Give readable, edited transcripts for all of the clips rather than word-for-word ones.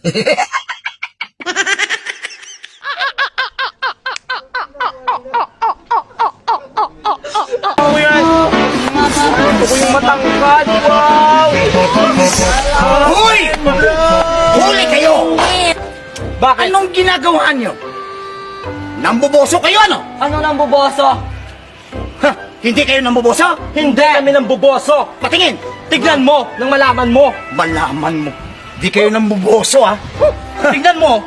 Ako yan. Ito ko yung matangkad. Wow! Hoy! Huli kayo! Bakit? Anong ginagawa nyo? Namboboso kayo ano? Ano nang buboso? Ha, hindi kayo namboboso? Hindi kami nang buboso. Patingin! Tignan mo nang malaman mo. Malaman mo. Di kayo namboboso ha? Tignan mo.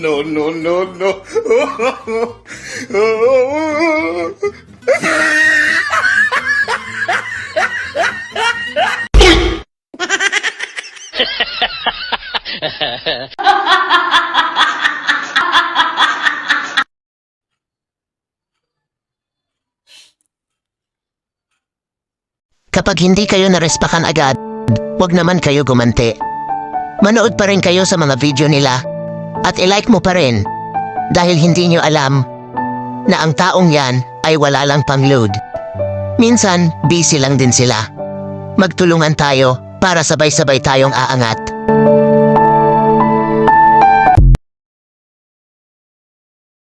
No, no, no, no. Kapag hindi kayo narespakan agad, huwag naman kayo gumanti. Manood pa rin kayo sa mga video nila at i-like mo pa rin dahil hindi nyo alam na ang taong yan ay wala lang pang-load. Minsan, busy lang din sila. Magtulungan tayo para sabay-sabay tayong aangat.